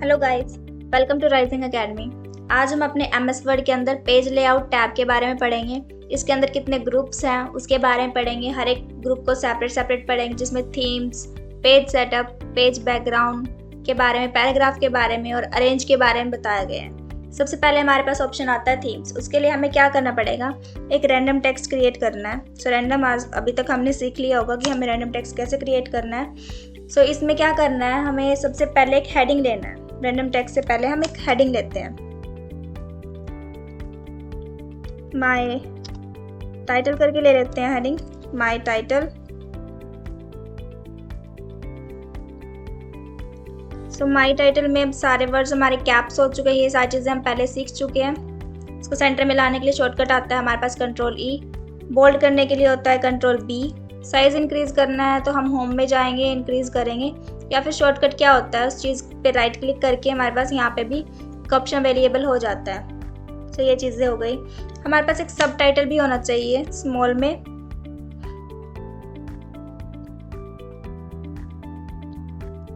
Hello guys, welcome to rising academy. आज हम अपने एमएस वर्ड के अंदर पेज लेआउट टैब के बारे में पढ़ेंगे। इसके अंदर कितने ग्रुप्स हैं उसके बारे में पढ़ेंगे। हर एक ग्रुप को सेपरेट पढ़ेंगे, जिसमें themes, page setup, page background के बारे में, पैराग्राफ के बारे में और अरेंज के बारे में बताया गया है। सबसे पहले हमारे पास ऑप्शन आता है थीम्स। उसके लिए हमें क्या करना पड़ेगा, एक रैंडम टेक्स्ट क्रिएट करना है। सो रैंडम अभी तक हमने सीख लिया होगा कि हमें रैंडम टेक्स्ट कैसे क्रिएट करना है। सो इसमें क्या करना है, हमें सबसे पहले एक हेडिंग लेना है। रैंडम टेक्स्ट से पहले हम एक हेडिंग लेते हैं। माय टाइटल करके ले लेते हैं heading, my title. So my title में अब सारे वर्ड्स हमारे कैप्स हो चुके हैं। ये सारी चीज़ें हम पहले सीख चुके हैं। इसको सेंटर में लाने के लिए शॉर्टकट आता है हमारे पास कंट्रोल ई। बोल्ड करने के लिए होता है कंट्रोल बी। साइज इंक्रीज करना है तो हम होम में जाएंगे, इंक्रीज करेंगे, या फिर शॉर्टकट क्या होता है उस चीज़ पे राइट क्लिक करके हमारे पास यहाँ पे भी ऑप्शन अवेलेबल हो जाता है। सो ये चीज़ें हो गई। हमारे पास एक सब टाइटल भी होना चाहिए स्मॉल में।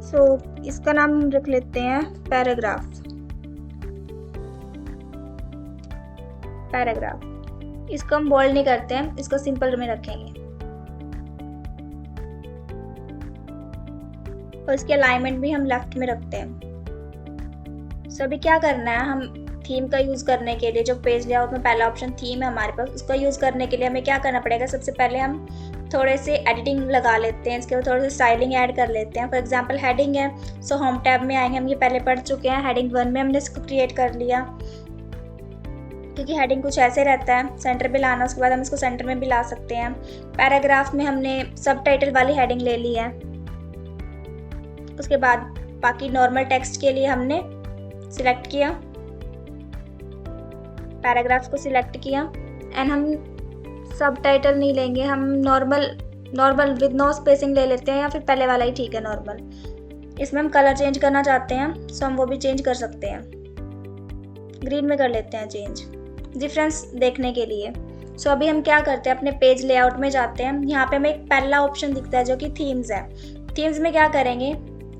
सो इसका नाम हम रख लेते हैं पैराग्राफ। इसको हम बोल्ड नहीं करते हैं, इसको सिंपल में रखेंगे। और इसकी अलाइनमेंट भी हम लेफ्ट में रखते हैं। सो अभी क्या करना है, हम थीम का यूज़ करने के लिए, जो पेज लेआउट में पहला ऑप्शन थीम है हमारे पास, उसका यूज़ करने के लिए हमें क्या करना पड़ेगा, सबसे पहले हम थोड़े से एडिटिंग लगा लेते हैं। इसके बाद थोड़ी सी स्टाइलिंग ऐड कर लेते हैं। फॉर एग्जांपल हेडिंग है, सो होम टैब में आएंगे, हम ये पहले पढ़ चुके हैं। हेडिंग 1 में हमने इसको क्रिएट कर लिया, क्योंकि हेडिंग कुछ ऐसे रहता है, सेंटर पे लाना, उसके बाद हम इसको सेंटर में भी ला सकते हैं। पैराग्राफ में हमने सब टाइटल वाली हेडिंग ले ली है। उसके बाद बाकी नॉर्मल टेक्स्ट के लिए हमने सिलेक्ट किया, पैराग्राफ्स को सिलेक्ट किया, एंड हम सब टाइटल नहीं लेंगे, हम नॉर्मल विद नो स्पेसिंग ले लेते हैं, या फिर पहले वाला ही ठीक है नॉर्मल। इसमें हम कलर चेंज करना चाहते हैं, सो हम वो भी चेंज कर सकते हैं। ग्रीन में कर लेते हैं चेंज, डिफरेंस देखने के लिए। सो अभी हम क्या करते हैं, अपने पेज लेआउट में जाते हैं। यहाँ पे हमें एक पहला ऑप्शन दिखता है जो कि थीम्स है। थीम्स में क्या करेंगे,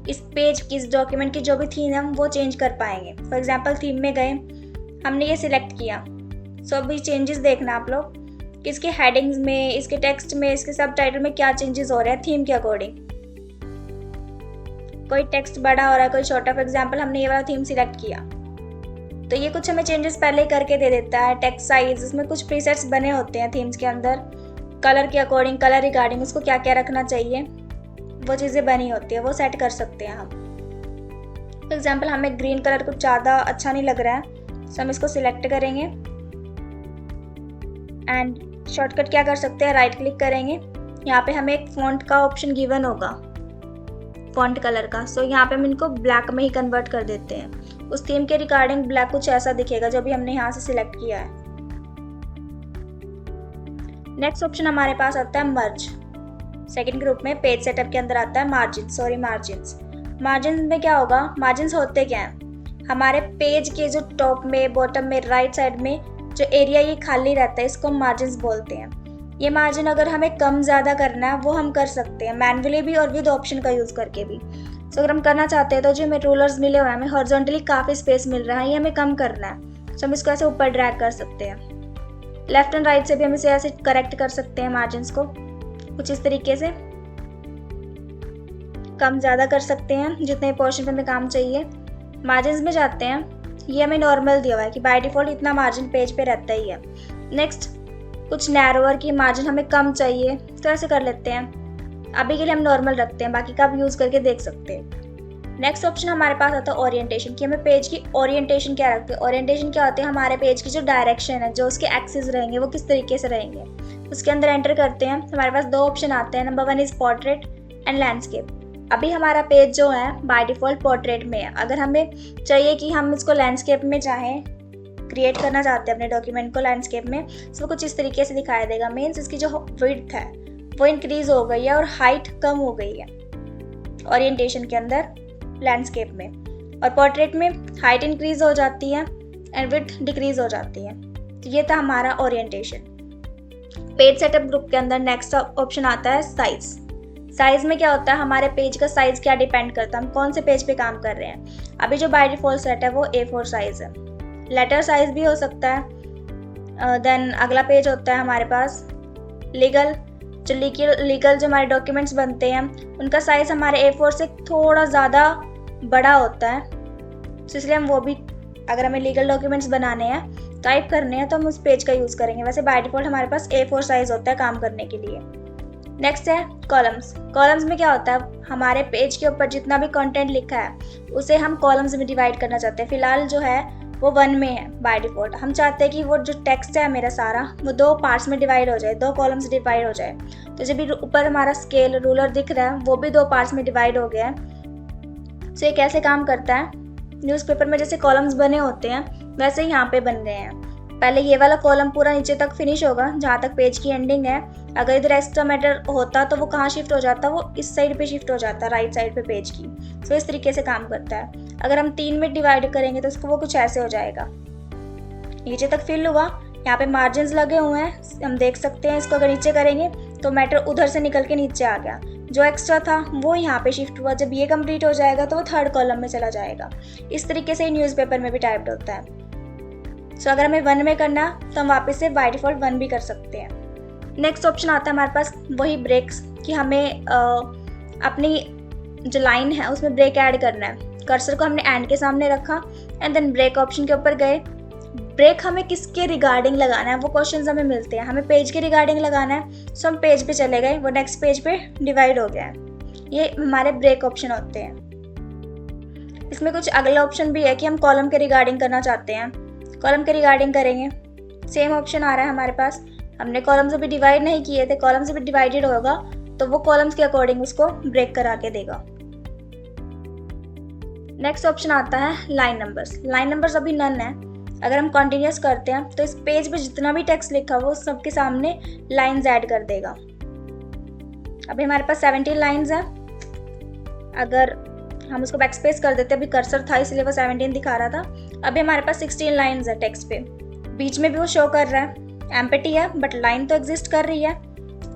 इस पेज की, इस डॉक्यूमेंट की जो भी थीम है हम वो चेंज कर पाएंगे। फॉर एग्जांपल थीम में गए, हमने ये सिलेक्ट किया। सो अभी चेंजेस देखना आप लोग कि इसके हेडिंग्स में, इसके टेक्स्ट में, इसके सब टाइटल में क्या चेंजेस हो रहे हैं थीम के अकॉर्डिंग। कोई टेक्स्ट बड़ा हो रहा है, कोई छोटा। फॉर एग्जांपल हमने ये वाला थीम सिलेक्ट किया तो ये कुछ हमें चेंजेस पहले करके दे देता है। टेक्स्ट साइज, इसमें कुछ प्रीसेट्स बने होते हैं थीम्स के अंदर, कलर के अकॉर्डिंग, कलर रिगार्डिंग उसको क्या क्या रखना चाहिए, वो चीज़ें बनी होती है, वो सेट कर सकते हैं हम। फॉर एग्जाम्पल हमें ग्रीन कलर कुछ ज़्यादा अच्छा नहीं लग रहा है, सो हम इसको सिलेक्ट करेंगे एंड शॉर्टकट क्या कर सकते हैं, राइट क्लिक करेंगे। यहाँ पे हमें एक फॉन्ट का ऑप्शन गिवन होगा, फॉन्ट कलर का। सो यहाँ पे हम इनको ब्लैक में ही कन्वर्ट कर देते हैं। उस थीम के रिगार्डिंग ब्लैक कुछ ऐसा दिखेगा जो भी हमने यहाँ से सिलेक्ट किया है। नेक्स्ट ऑप्शन हमारे पास आता है मर्ज। सेकंड ग्रुप में पेज सेटअप के अंदर आता है मार्जिन्स। मार्जिन में क्या होगा, मार्जिन्स होते क्या हैं, हमारे पेज के जो टॉप में, बॉटम में, राइट साइड में जो एरिया ये खाली रहता है, इसको मार्जिन्स बोलते हैं। ये मार्जिन अगर हमें कम ज़्यादा करना है वो हम कर सकते हैं, मैन्युअली भी और विद ऑप्शन का यूज़ करके भी। सो अगर हम करना चाहते हैं तो जो हमें रूलर्स मिले हुए हैं, हमें हॉरिजॉन्टली काफ़ी स्पेस मिल रहा है, ये हमें कम करना है। सो हम इसको ऐसे ऊपर ड्रैग कर सकते हैं। लेफ्ट एंड राइट से भी हम इसे ऐसे करेक्ट कर सकते हैं मार्जिन्स को, कुछ इस तरीके से कम ज़्यादा कर सकते हैं जितने पोर्शन पे हमें काम चाहिए। मार्जिन्स में जाते हैं, ये हमें नॉर्मल दिया हुआ है कि बाय डिफ़ॉल्ट इतना मार्जिन पेज पे रहता ही है। नेक्स्ट, कुछ नैरोअर की मार्जिन हमें कम चाहिए तो ऐसे कर लेते हैं। अभी के लिए हम नॉर्मल रखते हैं, बाकी का आप यूज़ करके देख सकते हैं। नेक्स्ट ऑप्शन हमारे पास आता है ओरिएंटेशन, कि हमें पेज की ओरिएंटेशन क्या रखते हैं। ओरिएंटेशन क्या होते हैं, हमारे पेज की जो डायरेक्शन है, जो उसके एक्सिस रहेंगे वो किस तरीके से रहेंगे, उसके अंदर एंटर करते हैं। हमारे पास दो ऑप्शन आते हैं, number 1 is portrait and landscape. अभी हमारा पेज जो है बाय डिफ़ॉल्ट पोर्ट्रेट में है। अगर हमें चाहिए कि हम इसको लैंडस्केप में चाहें, क्रिएट करना चाहते हैं अपने डॉक्यूमेंट को लैंडस्केप में, तो कुछ इस तरीके से दिखाई देगा। मीन्स इसकी जो विड्थ है वो इंक्रीज हो गई है और हाइट कम हो गई है ओरिएंटेशन के अंदर लैंडस्केप में, और पोर्ट्रेट में हाइट इंक्रीज हो जाती है एंड विड्थ डिक्रीज हो जाती है। तो ये था हमारा ओरिएंटेशन। पेज सेटअप ग्रुप के अंदर नेक्स्ट ऑप्शन आता है साइज। साइज़ में क्या होता है, हमारे पेज का साइज़ क्या डिपेंड करता है, हम कौन से पेज पे काम कर रहे हैं। अभी जो बाय डिफ़ॉल्ट सेट है वो A4 साइज़ है। लेटर साइज़ भी हो सकता है। देन अगला पेज होता है हमारे पास लीगल। जो लीगल जो हमारे डॉक्यूमेंट्स बनते हैं उनका साइज़ हमारे A4 से थोड़ा ज़्यादा बड़ा होता है, तो इसलिए हम वो भी, अगर हमें लीगल डॉक्यूमेंट्स बनाने हैं, टाइप करने हैं, तो हम उस पेज का यूज़ करेंगे। वैसे बाय डिफ़ॉल्ट हमारे पास A4 साइज़ होता है काम करने के लिए। नेक्स्ट है कॉलम्स। कॉलम्स में क्या होता है, हमारे पेज के ऊपर जितना भी कंटेंट लिखा है उसे हम कॉलम्स में डिवाइड करना चाहते हैं। फिलहाल जो है वो 1 में है बाय डिफ़ॉल्ट। हम चाहते हैं कि वो जो टेक्स्ट है मेरा सारा वो 2 पार्ट्स में डिवाइड हो जाए, 2 कॉलम्स डिवाइड हो जाए। तो जब भी ऊपर हमारा स्केल रूलर दिख रहा है वो भी 2 पार्ट्स में डिवाइड हो गया है। तो ये कैसे काम करता है, न्यूज़पेपर में जैसे कॉलम्स बने होते हैं वैसे ही यहाँ पे बन गए हैं। पहले ये वाला कॉलम पूरा नीचे तक फिनिश होगा जहाँ तक पेज की एंडिंग है। अगर इधर एक्स्ट्रा मैटर होता तो वो कहाँ शिफ्ट हो जाता, वो इस साइड पे शिफ्ट हो जाता, राइट साइड पे पेज की। तो इस तरीके से काम करता है। अगर हम 3 में डिवाइड करेंगे तो उसको वो कुछ ऐसे हो जाएगा। नीचे तक फिल हुआ, यहाँ पे मार्जिन लगे हुए हैं, हम देख सकते हैं। इसको अगर नीचे करेंगे तो मैटर उधर से निकल के नीचे आ गया, जो एक्स्ट्रा था वो यहाँ पे शिफ्ट हुआ। जब ये कंप्लीट हो जाएगा तो वो 3rd कॉलम में चला जाएगा। इस तरीके से न्यूज़पेपर में भी टाइप्ड होता है। सो अगर हमें 1 में करना तो हम वापस से बाय डिफ़ॉल्ट 1 भी कर सकते हैं। नेक्स्ट ऑप्शन आता है हमारे पास वही ब्रेक्स, कि हमें अपनी जो लाइन है उसमें ब्रेक ऐड करना है। कर्सर को हमने एंड के सामने रखा एंड देन ब्रेक ऑप्शन के ऊपर गए। ब्रेक हमें किसके रिगार्डिंग लगाना है, वो क्वेश्चंस हमें मिलते हैं। हमें पेज के रिगार्डिंग लगाना है, सो हम पेज पे चले गए, वो नेक्स्ट पेज पे डिवाइड हो गया है। ये हमारे ब्रेक ऑप्शन होते हैं। इसमें कुछ अगला ऑप्शन भी है कि हम कॉलम के रिगार्डिंग करना चाहते हैं, कॉलम के रिगार्डिंग करेंगे। सेम ऑप्शन आ रहा है हमारे पास। हमने कॉलम्स अभी डिवाइड नहीं किए थे, कॉलम्स अभी डिवाइडेड होगा तो वो कॉलम्स के अकॉर्डिंग उसको ब्रेक करा के देगा। नेक्स्ट ऑप्शन आता है लाइन नंबर्स। लाइन नंबर्स अभी नन है। अगर हम कंटिन्यूस करते हैं तो इस पेज पे जितना भी टेक्स्ट लिखा हुआ उस सबके सामने लाइंस ऐड कर देगा। अभी हमारे पास 17 लाइंस है। अगर हम उसको बैकस्पेस कर देते, अभी कर्सर था इसलिए वो 17 दिखा रहा था। अभी हमारे पास 16 लाइंस है टेक्स्ट पे। बीच में भी वो शो कर रहा है, एम्प्टी है बट लाइन तो एग्जिस्ट कर रही है।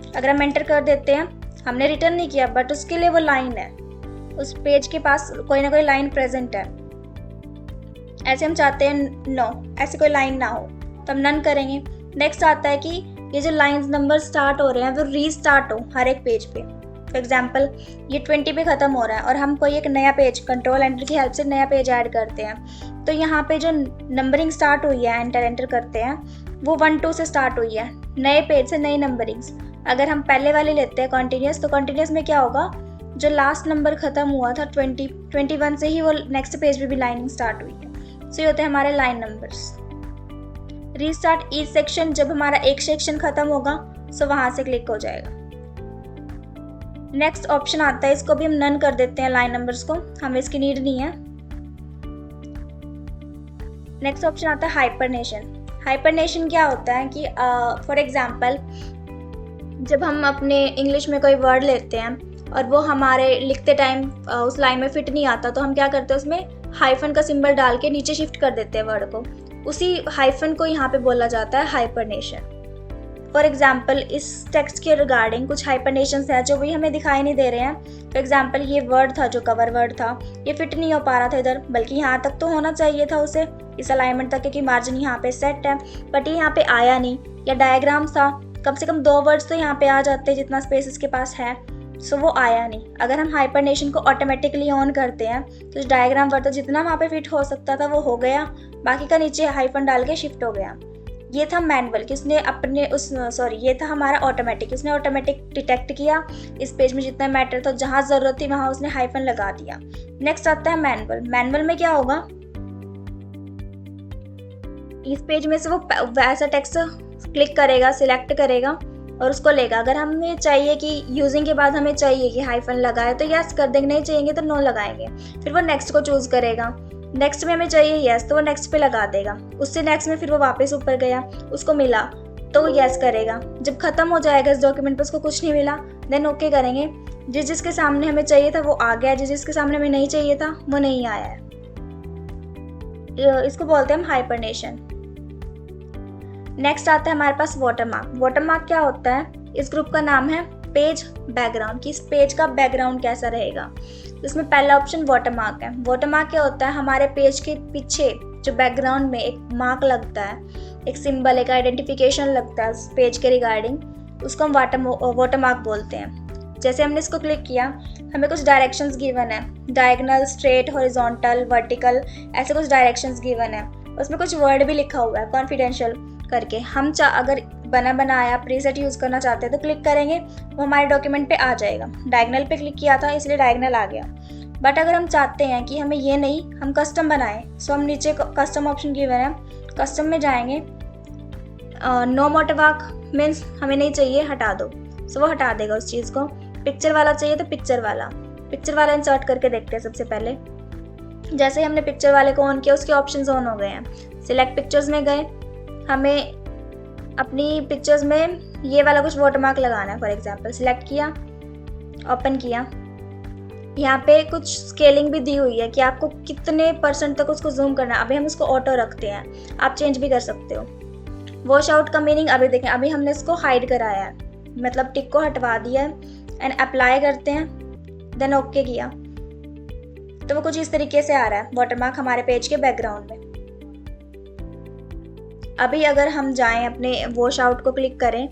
अगर हम एंटर कर देते हैं, हमने रिटर्न नहीं किया बट उसके लिए वो लाइन है, उस पेज के पास कोई ना कोई लाइन प्रेजेंट है। ऐसे हम चाहते हैं नो, ऐसे कोई लाइन ना हो तो हम नन करेंगे। नेक्स्ट आता है कि ये जो लाइंस नंबर स्टार्ट हो रहे हैं वो रीस्टार्ट हो हर एक पेज पे। फॉर एग्जाम्पल ये 20 पे ख़त्म हो रहा है और हम कोई एक नया पेज कंट्रोल एंटर की हेल्प से नया पेज ऐड करते हैं, तो यहाँ पे जो नंबरिंग स्टार्ट हुई है, एंटर करते हैं, वो 1-2 से स्टार्ट हुई है, नए पेज से नई नंबरिंग्स। अगर हम पहले वाले लेते हैं कॉन्टीन्यूस, तो कॉन्टीन्यूस में क्या होगा, जो लास्ट नंबर ख़त्म हुआ था 21 से ही वो नेक्स्ट पेज पे भी लाइनिंग स्टार्ट हुई है। सो ये होते हैं हमारे line numbers. Restart each section, जब हमारा एक सेक्शन खत्म होगा सो वहां से क्लिक हो जाएगा। नेक्स्ट ऑप्शन आता है, इसको भी हम नन कर देते हैं लाइन नंबर्स को, हमें इसकी नीड नहीं है। नेक्स्ट ऑप्शन आता है हाइपरनेशन। हाइपरनेशन क्या होता है कि फॉर एग्जांपल जब हम अपने इंग्लिश में कोई वर्ड लेते हैं और वो हमारे लिखते टाइम उस लाइन में फिट नहीं आता, तो हम क्या करते हैं, उसमें हाइफन का सिंबल डाल के नीचे शिफ्ट कर देते हैं वर्ड को। उसी हाइफन को यहाँ पे बोला जाता है हाइपरनेशन। फॉर एग्जाम्पल इस टेक्स्ट के रिगार्डिंग कुछ हाइपरनेशंस हैं जो भी हमें दिखाई नहीं दे रहे हैं। फॉर एग्जाम्पल ये वर्ड था जो कवर वर्ड था, ये फिट नहीं हो पा रहा था इधर, बल्कि यहाँ तक तो होना चाहिए था उसे, इस अलाइनमेंट तक, क्योंकि मार्जिन यहाँ पे सेट है, बट ये यहाँ पे आया नहीं। या डायग्राम था, कम से कम 2 वर्ड्स तो यहाँ पे आ जाते हैं जितना स्पेस इसके पास है, सो वो आया नहीं। अगर हम हाइपरनेशन को ऑटोमेटिकली ऑन करते हैं तो डायग्राम वर्ड जितना वहाँ पे फिट हो सकता था वो हो गया, बाकी का नीचे हाइफन डाल के शिफ्ट हो गया। ये था मैनुअल कि उसने अपने ये था हमारा ऑटोमेटिक, उसने ऑटोमेटिक डिटेक्ट किया इस पेज में जितना मैटर था, जहाँ ज़रूरत थी वहाँ उसने हाइफन लगा दिया। नेक्स्ट आता है मैनुअल। मैनुअल में क्या होगा, इस पेज में से वो वैसा टेक्स्ट क्लिक करेगा, सिलेक्ट करेगा और उसको लेगा। अगर हमें चाहिए कि यूजिंग के बाद हमें चाहिए कि हाइफन लगाए तो यस कर देंगे, नहीं चाहिए तो नो लगाएंगे। फिर वो नेक्स्ट को चूज़ करेगा, नेक्स्ट में हमें चाहिए यस तो वो नेक्स्ट पे लगा देगा। उससे नेक्स्ट में फिर वो वापस ऊपर गया, उसको मिला तो वो यस करेगा। जब खत्म हो जाएगा इस डॉक्यूमेंट पर उसको कुछ नहीं मिला, देन ओके करेंगे। जिसके सामने हमें चाहिए था वो आ गया, जिसके सामने हमें नहीं चाहिए था वो नहीं आया है। इसको बोलते हैं हम हाइपरनेशन। नेक्स्ट आता है हमारे पास वाटरमार्क। वाटरमार्क क्या होता है, इस ग्रुप का नाम है पेज बैकग्राउंड, कि इस पेज का बैकग्राउंड कैसा रहेगा। इसमें पहला ऑप्शन वाटरमार्क है। वाटरमार्क क्या होता है, हमारे पेज के पीछे जो बैकग्राउंड में एक मार्क लगता है, एक सिंबल, एक आइडेंटिफिकेशन लगता है उस पेज के रिगार्डिंग, उसको हम वाटरमार्क बोलते हैं। जैसे हमने इसको क्लिक किया, हमें कुछ डायरेक्शंस गिवन है, डायगोनल, स्ट्रेट, हॉरिजॉन्टल, वर्टिकल, ऐसे कुछ डायरेक्शंस गिवन है। उसमें कुछ वर्ड भी लिखा हुआ है कॉन्फिडेंशियल करके। हम अगर बना बनाया प्रीसेट यूज़ करना चाहते हैं तो क्लिक करेंगे, वो हमारे डॉक्यूमेंट पे आ जाएगा। डायगोनल पे क्लिक किया था इसलिए डायगोनल आ गया। बट अगर हम चाहते हैं कि हमें ये नहीं, हम कस्टम बनाएं, सो हम नीचे कस्टम ऑप्शन गिवन है, कस्टम में जाएंगे। नो वाटरमार्क मीन्स हमें नहीं चाहिए, हटा दो, सो वो हटा देगा उस चीज़ को। पिक्चर वाला चाहिए तो पिक्चर वाला इंसर्ट करके देखते हैं। सबसे पहले जैसे ही हमने पिक्चर वाले को ऑन किया, उसके ऑप्शंस ऑन हो गए हैं। सिलेक्ट पिक्चर्स में गए, हमें अपनी पिक्चर्स में ये वाला कुछ वाटरमार्क लगाना है। फॉर एग्जांपल सिलेक्ट किया, ओपन किया, यहाँ पे कुछ स्केलिंग भी दी हुई है कि आपको कितने % तक उसको जूम करना है। अभी हम इसको ऑटो रखते हैं, आप चेंज भी कर सकते हो। वॉश आउट का मीनिंग अभी देखें, अभी हमने इसको हाइड कराया है, मतलब टिक को हटवा दिया है। एंड अप्लाई करते हैं, देन ओके किया, तो वो कुछ इस तरीके से आ रहा है वाटरमार्क हमारे पेज के बैकग्राउंड में। अभी अगर हम जाएं अपने वॉश आउट को क्लिक करें,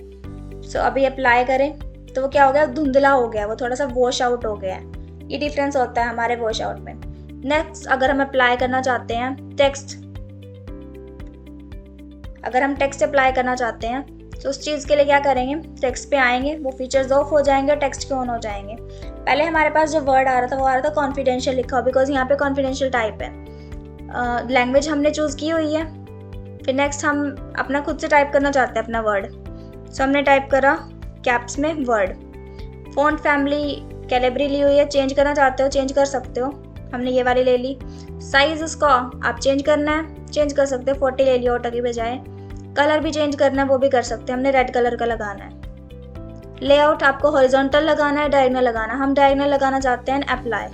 सो अभी अप्लाई करें, तो वो क्या हो गया, धुंधला हो गया, वो थोड़ा सा वॉश आउट हो गया है। ये डिफरेंस होता है हमारे वॉश आउट में। नेक्स्ट, अगर हम अप्लाई करना चाहते हैं टेक्स्ट, अगर हम टेक्स्ट अप्लाई करना चाहते हैं तो उस चीज़ के लिए क्या करेंगे, टेक्स्ट पे आएंगे, वो फीचर्स ऑफ हो जाएंगे और टेक्स्ट के ऑन हो जाएंगे। पहले हमारे पास जो वर्ड आ रहा था वो आ रहा था कॉन्फिडेंशियल लिखा हो, बिकॉज यहाँ पे कॉन्फिडेंशियल टाइप है। लैंग्वेज हमने चूज़ की हुई है। फिर नेक्स्ट हम अपना खुद से टाइप करना चाहते हैं अपना वर्ड, सो हमने टाइप करा कैप्स में वर्ड। फ़ॉन्ट फैमिली कैलिब्री ली हुई है, चेंज करना चाहते हो चेंज कर सकते हो, हमने ये वाली ले ली। साइज़ उसको आप चेंज करना है, चेंज कर सकते हो, 40 ले लिया ऑटो की बजाय। कलर भी चेंज करना है, वो भी कर सकते हैं, हमने रेड कलर का लगाना है। लेआउट आपको हॉरिजॉन्टल लगाना है, डायगोनल लगाना, हम डायगोनल लगाना चाहते हैं। अप्लाई,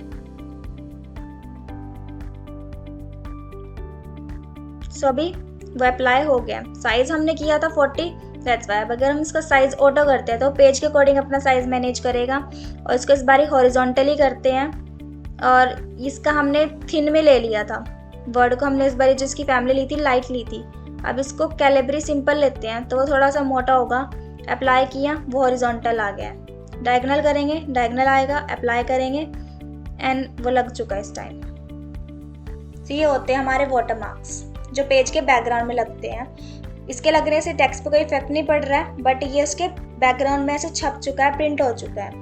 सो अभी वो अप्लाई हो गया। साइज हमने किया था 40, दैट्स वाई। अगर हम इसका साइज ऑटो करते हैं तो पेज के अकॉर्डिंग अपना साइज मैनेज करेगा। और इसको इस बारी हॉरिजॉन्टली करते हैं, और इसका हमने थिन में ले लिया था वर्ड को, हमने इस बारी जिसकी फैमिली ली थी लाइट ली थी। अब इसको कैलिब्री सिंपल लेते हैं तो वो थोड़ा सा मोटा होगा। अप्लाई किया, वो हॉरिजॉन्टल आ गया। डायगोनल करेंगे, डायगोनल आएगा, अप्लाई करेंगे एंड वो लग चुका है इस टाइम। तो ये होते हैं हमारे वाटरमार्क्स जो पेज के बैकग्राउंड में लगते हैं। इसके लगने से टेक्स्ट पे कोई इफेक्ट नहीं पड़ रहा है, बट ये उसके बैकग्राउंड में ऐसे छप चुका है, प्रिंट हो चुका है।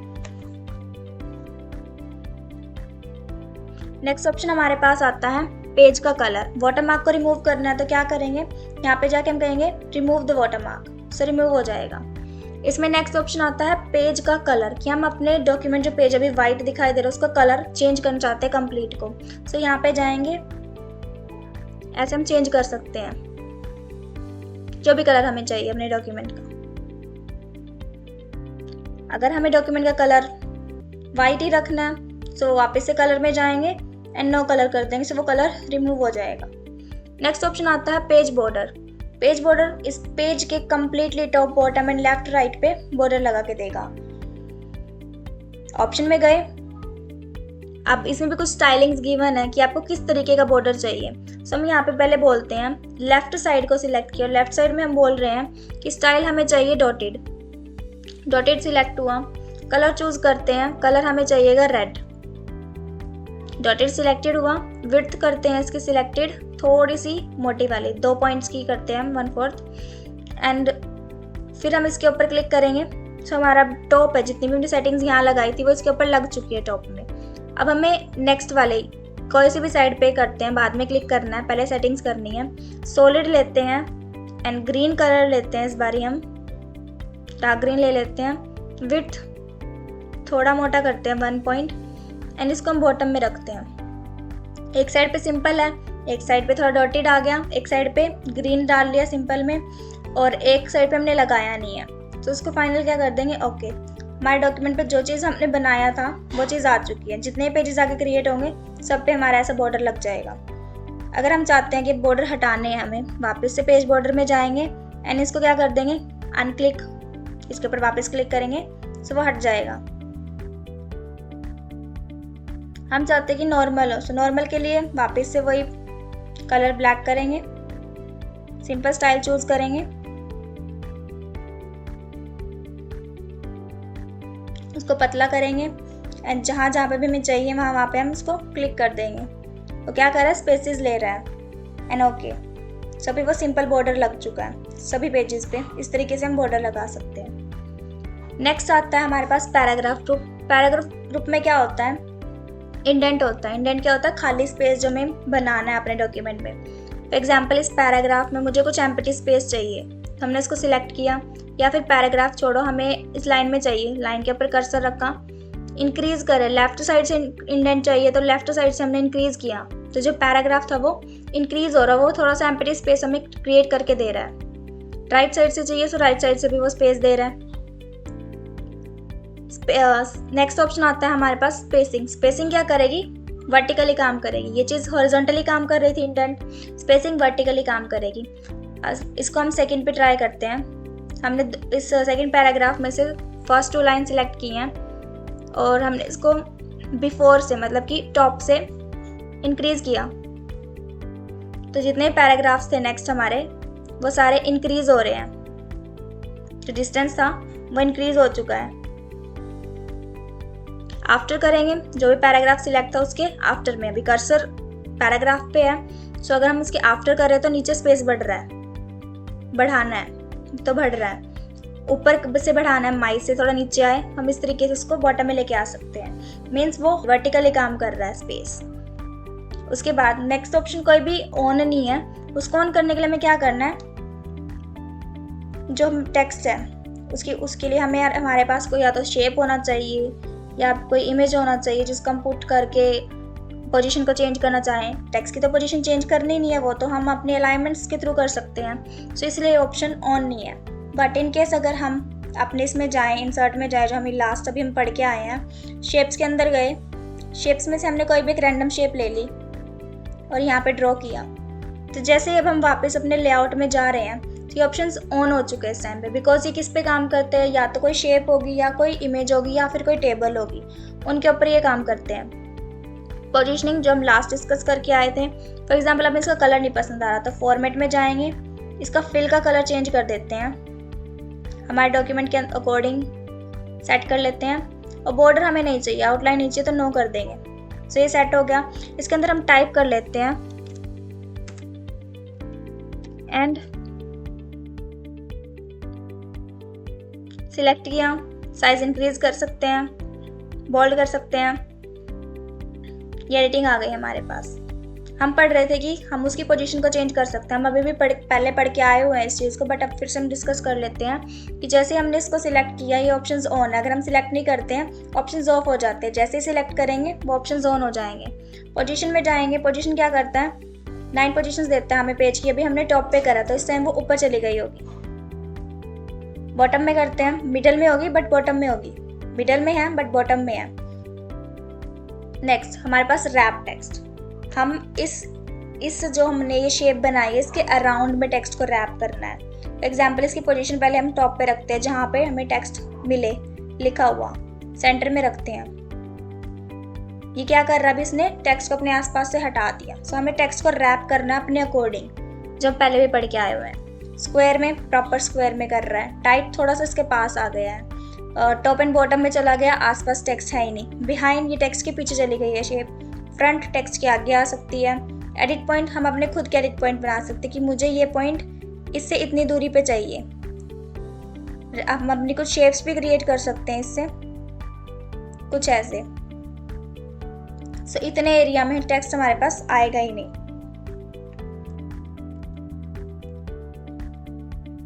नेक्स्ट ऑप्शन हमारे पास आता है पेज का कलर। वाटरमार्क को रिमूव करना है तो क्या करेंगे, यहाँ पे जाके हम कहेंगे remove the watermark, so remove हो जाएगा। इसमें नेक्स्ट ऑप्शन आता है पेज का कलर, कि हम अपने डॉक्यूमेंट जो पेज अभी वाइट दिखाई दे रहा है उसका कलर चेंज करना चाहते हैं कंप्लीट को। सो यहाँ पे जाएंगे, ऐसे हम चेंज कर सकते हैं जो भी कलर हमें चाहिए अपने डॉक्यूमेंट का। अगर हमें डॉक्यूमेंट का कलर वाइट ही रखना है सो वापस से कलर में जाएंगे एंड नो कलर कर देंगे, सो वो कलर रिमूव हो जाएगा। नेक्स्ट ऑप्शन आता है पेज बॉर्डर। पेज बॉर्डर इस पेज के completely top, bottom and left right पे बॉर्डर लगा के देगा। ऑप्शन में गए, अब इसमें भी कुछ स्टाइलिंग्स गिवन है कि आपको किस तरीके का बॉर्डर चाहिए। सो हम यहाँ पे पहले बोलते हैं लेफ्ट साइड को सिलेक्ट किया, लेफ्ट साइड में हम बोल रहे हैं कि स्टाइल हमें चाहिए डॉटेड। डॉटेड सिलेक्ट हुआ, कलर चूज करते हैं, कलर हमें चाहिएगा रेड। डॉटेड सिलेक्टेड हुआ, विड्थ करते हैं इसकी सिलेक्टेड, थोड़ी सी मोटी वाली 2 पॉइंट्स की करते हैं हम 1/4, एंड फिर हम इसके ऊपर क्लिक करेंगे। सो हमारा टॉप है, जितनी भी हमने सेटिंग्स यहाँ लगाई थी वो इसके ऊपर लग चुकी है टॉप में। अब हमें नेक्स्ट वाले कोई सी भी साइड पे करते हैं, बाद में क्लिक करना है, पहले सेटिंग्स करनी है। सॉलिड लेते हैं एंड ग्रीन कलर लेते हैं, इस बारी हम डार्क ग्रीन ले लेते हैं। विड्थ थोड़ा मोटा करते हैं 1 पॉइंट एंड इसको हम बॉटम में रखते हैं। एक साइड पे सिंपल है, एक साइड पे थोड़ा डॉटेड आ गया, एक साइड पे ग्रीन डाल लिया सिंपल में, और एक साइड पे हमने लगाया नहीं है। तो इसको फाइनल क्या कर देंगे, ओके। हमारे डॉक्यूमेंट पे जो चीज़ हमने बनाया था वो चीज़ आ चुकी है। जितने पेजेस आगे क्रिएट होंगे सब पे हमारा ऐसा बॉर्डर लग जाएगा। अगर हम चाहते हैं कि बॉर्डर हटाने हैं हमें, वापस से पेज बॉर्डर में जाएंगे एंड इसको क्या कर देंगे, अनक्लिक, इसके ऊपर वापस क्लिक करेंगे सो वो हट जाएगा। हम चाहते हैं कि नॉर्मल हो, सो नॉर्मल के लिए वापस से वही कलर ब्लैक करेंगे, सिंपल स्टाइल चूज करेंगे, उसको पतला करेंगे एंड जहाँ जहाँ पे भी हमें चाहिए वहाँ पे हम इसको क्लिक कर देंगे। तो क्या कर रहा है, स्पेसेस ले रहा है एंड ओके। सभी वो सिंपल बॉर्डर लग चुका है सभी पेजेस पे। इस तरीके से हम बॉर्डर लगा सकते हैं। नेक्स्ट आता है हमारे पास पैराग्राफ ग्रुप। पैराग्राफ ग्रुप में क्या होता है, इंडेंट होता है। इंडेंट क्या होता है, खाली स्पेस जो हमें बनाना है अपने डॉक्यूमेंट में। फॉर एग्जाम्पल इस पैराग्राफ में मुझे कुछ एम्प्टी स्पेस चाहिए, हमने इसको सिलेक्ट किया, या फिर पैराग्राफ छोड़ो हमें इस लाइन में चाहिए, लाइन के ऊपर कर्सर रखा, इंक्रीज करें, लेफ्ट साइड से इंडेंट चाहिए तो लेफ्ट साइड से हमने इंक्रीज किया, तो जो पैराग्राफ था वो इंक्रीज हो रहा है, वो थोड़ा सा एम्प्टी स्पेस हमें क्रिएट करके दे रहा है। राइट साइड से चाहिए तो राइट साइड से भी वो स्पेस दे रहा है। नेक्स्ट ऑप्शन आता है हमारे पास स्पेसिंग। स्पेसिंग क्या करेगी, वर्टिकली काम करेगी। ये चीज़ हॉरिजॉन्टली काम कर रही थी इंडेंट, स्पेसिंग वर्टिकली काम करेगी। इसको हम सेकंड पे ट्राई करते हैं। हमने इस सेकंड पैराग्राफ में से फर्स्ट 2 लाइन सिलेक्ट की हैं और हमने इसको बिफोर से मतलब कि टॉप से इंक्रीज किया, तो जितने पैराग्राफ्स थे नेक्स्ट हमारे वो सारे इंक्रीज हो रहे हैं। जो डिस्टेंस था वो इंक्रीज हो चुका है। आफ्टर करेंगे, जो भी पैराग्राफ सिलेक्ट था उसके आफ्टर में, अभी कर्सर पैराग्राफ पे है, सो अगर हम उसके आफ्टर कर रहे हैं तो नीचे स्पेस बढ़ रहा है, बढ़ाना है तो बढ़ रहा है, ऊपर से बढ़ाना है, माई से थोड़ा नीचे आए, हम इस तरीके से उसको बॉटम में लेके आ सकते हैं। मीन्स वो वर्टिकली काम कर रहा है स्पेस। उसके बाद नेक्स्ट ऑप्शन कोई भी ऑन नहीं है, उसको ऑन करने के लिए हमें क्या करना है, जो टेक्स्ट है उसके लिए हमें हमारे पास कोई या तो शेप होना चाहिए या कोई इमेज होना चाहिए जिसको हम पुट करके पोजीशन को चेंज करना चाहें। टेक्स्ट की तो पोजीशन चेंज करनी नहीं है, वो तो हम अपने अलाइनमेंट्स के थ्रू कर सकते हैं, सो इसलिए ऑप्शन ऑन नहीं है। बट इन केस अगर हम अपने इसमें जाएं, इंसर्ट में जाए, जो हमें लास्ट अभी हम पढ़ के आए हैं, शेप्स के अंदर गए, शेप्स में से हमने कोई भी एक रैंडम शेप ले ली और यहाँ पे ड्रॉ किया, तो जैसे ही अब हम वापस अपने लेआउट में जा रहे हैं तो ये ऑप्शंस ऑन हो चुके हैं इस टाइम पे, बिकॉज ये किस पे काम करते हैं, या तो कोई शेप होगी या कोई इमेज होगी या फिर कोई टेबल होगी, उनके ऊपर ये काम करते हैं। पोजीशनिंग जो हम लास्ट डिस्कस करके आए थे, फॉर एग्जाम्पल हमें इसका कलर नहीं पसंद आ रहा, तो फॉर्मेट में जाएंगे, इसका फिल का कलर चेंज कर देते हैं, हमारे डॉक्यूमेंट के अकॉर्डिंग सेट कर लेते हैं, और बॉर्डर हमें नहीं चाहिए, आउटलाइन नहीं चाहिए तो नो कर देंगे। सो ये सेट हो गया। इसके अंदर हम टाइप कर लेते हैं एंड सिलेक्ट किया, साइज इंक्रीज कर सकते हैं, बोल्ड कर सकते हैं, ये एडिटिंग आ गई हमारे पास। हम पढ़ रहे थे कि हम उसकी पोजीशन को चेंज कर सकते हैं, हम अभी भी पहले पढ़ के आए हुए हैं इस चीज़ को, बट अब फिर से हम डिस्कस कर लेते हैं कि जैसे हमने इसको सिलेक्ट किया, ये ऑप्शंस ऑन है, अगर हम सिलेक्ट नहीं करते हैं ऑप्शंस ऑफ हो जाते हैं, जैसे ही सिलेक्ट करेंगे वो ऑप्शंस ऑन हो जाएंगे। पोजीशन में जाएंगे, पोजीशन क्या करता है, 9 पोजीशंस देता है हमें पेज की, अभी हमने टॉप पे करा तो इस टाइम वो ऊपर चली गई होगी। बॉटम में करते हैं, मिडल में होगी बट बॉटम में होगी, मिडल में है बट बॉटम में है। नेक्स्ट हमारे पास रैप टेक्स्ट, हम इस जो हमने ये शेप बनाई है इसके अराउंड में टेक्स्ट को रैप करना है। एग्जाम्पल इसकी पोजीशन पहले हम टॉप पे रखते हैं जहाँ पे हमें टेक्स्ट मिले लिखा हुआ, सेंटर में रखते हैं। ये क्या कर रहा है, अभी इसने टेक्स्ट को अपने आसपास से हटा दिया, सो हमें टेक्स्ट को रैप करना है अपने अकॉर्डिंग, जो पहले भी पढ़ के आए हुए हैं। स्क्वायर में, प्रॉपर स्क्वायर में कर रहा है, टाइप थोड़ा सा इसके पास आ गया है, टॉप एंड बॉटम में चला गया, आसपास टेक्स्ट है ही नहीं, बिहाइंड ये टेक्स्ट के पीछे चली गई है शेप, फ्रंट टेक्स्ट के आगे आ सकती है। एडिट पॉइंट हम अपने खुद के एडिट पॉइंट बना सकते हैं कि मुझे ये पॉइंट इससे इतनी दूरी पे चाहिए। हम अपनी कुछ शेप्स भी क्रिएट कर सकते हैं इससे, कुछ ऐसे। सो इतने एरिया में टेक्स्ट हमारे पास आएगा ही नहीं।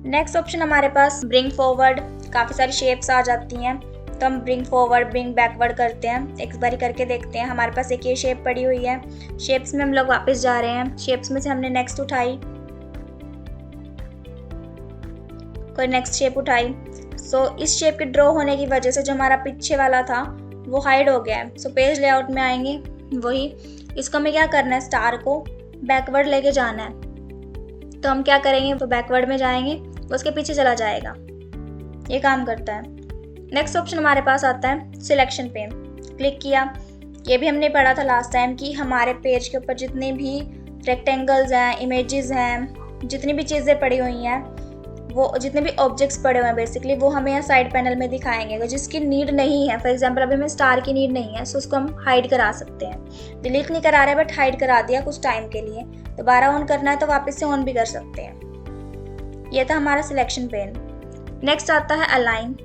नेक्स्ट ऑप्शन हमारे पास ब्रिंग फॉरवर्ड, काफ़ी सारी शेप्स आ जाती हैं, तो हम ब्रिंग फॉरवर्ड ब्रिंग बैकवर्ड करते हैं, एक बारी करके देखते हैं। हमारे पास एक ये शेप पड़ी हुई है, शेप्स में हम लोग वापस जा रहे हैं, शेप्स में से हमने नेक्स्ट उठाई, कोई नेक्स्ट शेप उठाई। सो इस शेप के ड्रॉ होने की वजह से जो हमारा पीछे वाला था वो हाइड हो गया है। सो पेज लेआउट में आएंगे, वही इसको हमें क्या करना है, स्टार को बैकवर्ड लेके जाना है, तो हम क्या करेंगे, तो बैकवर्ड में जाएंगे, वो उसके पीछे चला जाएगा, ये काम करता है। नेक्स्ट ऑप्शन हमारे पास आता है सिलेक्शन पे, क्लिक किया। ये भी हमने पढ़ा था लास्ट टाइम कि हमारे पेज के ऊपर जितने भी रेक्टेंगल्स हैं, इमेजेस हैं, जितनी भी चीज़ें पड़ी हुई हैं, वो जितने भी ऑब्जेक्ट्स पड़े हुए हैं बेसिकली वो हमें यहाँ साइड पैनल में दिखाएंगे। अगर जिसकी नीड नहीं है, फॉर एग्जांपल अभी हमें स्टार की नीड नहीं है, सो उसको हम हाइड करा सकते हैं। डिलीट नहीं करा रहे बट हाइड करा दिया कुछ टाइम के लिए, दोबारा ऑन करना है तो वापस से ऑन भी कर सकते हैं। ये था हमारा सिलेक्शन पेन। नेक्स्ट आता है अलाइन।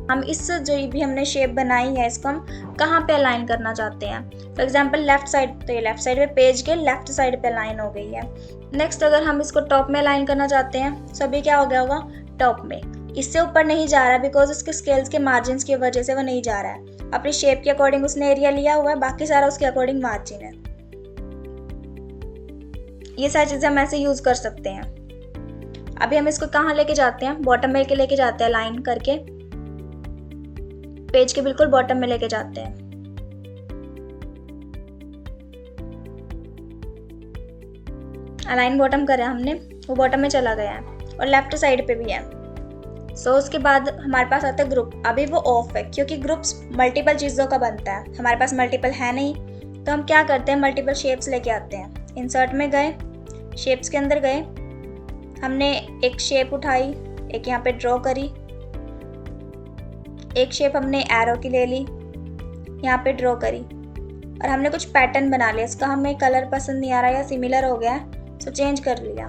हम इस जो भी हमने शेप बनाई है इसको हम कहाँ पे अलाइन करना चाहते हैं। फॉर एग्जांपल लेफ्ट साइड, तो ये लेफ्ट साइड पे पेज के लेफ्ट साइड पे अलाइन हो गई है। नेक्स्ट अगर हम इसको टॉप में अलाइन करना चाहते हैं, सभी क्या हो गया होगा टॉप में, इससे ऊपर नहीं जा रहा है बिकॉज उसके स्केल्स के मार्जिन की वजह से वो नहीं जा रहा है। अपनी शेप के अकॉर्डिंग उसने एरिया लिया हुआ है, बाकी सारा उसके अकॉर्डिंग मार्जिन है। ये सारी चीज़ें हम ऐसे यूज कर सकते हैं। अभी हम इसको कहाँ लेके जाते हैं, बॉटम में लेके जाते हैं, अलाइन करके पेज के बिल्कुल बॉटम में लेके जाते हैं। अलाइन बॉटम करा हमने, वो बॉटम में चला गया है और लेफ्ट साइड पे भी है। सो उसके बाद हमारे पास आता है ग्रुप। अभी वो ऑफ है क्योंकि ग्रुप्स मल्टीपल चीज़ों का बनता है, हमारे पास मल्टीपल है नहीं, तो हम क्या करते हैं मल्टीपल शेप्स लेके आते हैं। इंसर्ट में गए, शेप्स के अंदर गए, हमने एक शेप उठाई, एक यहाँ पे ड्रॉ करी, एक शेप हमने एरो की ले ली, यहाँ पे ड्रॉ करी और हमने कुछ पैटर्न बना लिया। इसका हमें कलर पसंद नहीं आ रहा या सिमिलर हो गया है, सो चेंज कर लिया।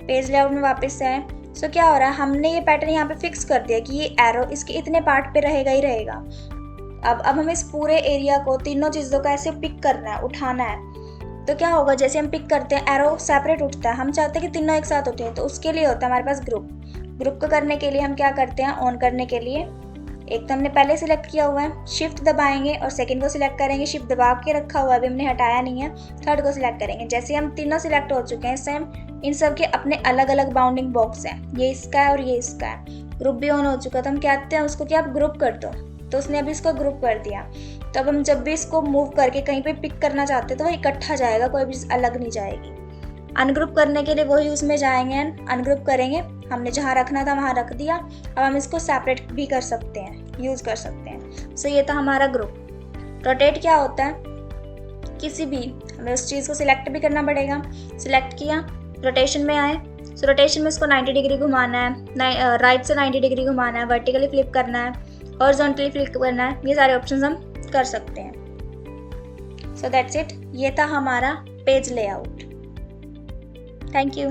पेज लेआउट में वापस से आए, सो क्या हो रहा है हमने ये पैटर्न यहाँ पे फिक्स कर दिया कि ये एरो इसके इतने पार्ट पे रहेगा ही रहेगा। अब हम इस पूरे एरिया को, तीनों चीज़ों को ऐसे पिक करना है, उठाना है। तो क्या होगा, जैसे हम पिक करते हैं एरो सेपरेट उठता है, हम चाहते हैं कि तीनों एक साथ उठे, तो उसके लिए होता है हमारे पास ग्रुप। ग्रुप को करने के लिए हम क्या करते हैं, ऑन करने के लिए एक तो हमने पहले सिलेक्ट किया हुआ है, शिफ्ट दबाएंगे और सेकंड को सिलेक्ट करेंगे, शिफ्ट दबा के रखा हुआ है अभी हमने हटाया नहीं है, थर्ड को सिलेक्ट करेंगे। जैसे हम तीनों सिलेक्ट हो चुके हैं, सेम इन सब के अपने अलग अलग बाउंडिंग बॉक्स हैं, ये इसका है और ये इसका है। ग्रुप भी ऑन हो चुका, तो हम कहते हैं उसको कि आप ग्रुप कर दो, तो उसने अभी इसको ग्रुप कर दिया। तो अब हम जब भी इसको मूव करके कहीं पे पिक करना चाहते हैं तो वो इकट्ठा जाएगा, कोई भी अलग नहीं जाएगी। अनग्रुप करने के लिए वही उसमें जाएंगे, अनग्रुप करेंगे, हमने जहाँ रखना था वहाँ रख दिया। अब हम इसको सेपरेट भी कर सकते हैं, यूज़ कर सकते हैं। सो ये था हमारा ग्रुप। रोटेट क्या होता है, किसी भी हमें उस चीज़ को सिलेक्ट भी करना पड़ेगा। सिलेक्ट किया, रोटेशन में आए, सो रोटेशन में इसको 90 डिग्री घुमाना है, राइट से 90 डिग्री घुमाना है, वर्टिकली फ्लिप करना है, हॉरिजॉन्टली फ्लिप करना है, ये सारे ऑप्शंस हम कर सकते हैं। सो दैट्स इट, ये था हमारा पेज लेआउट। Thank you.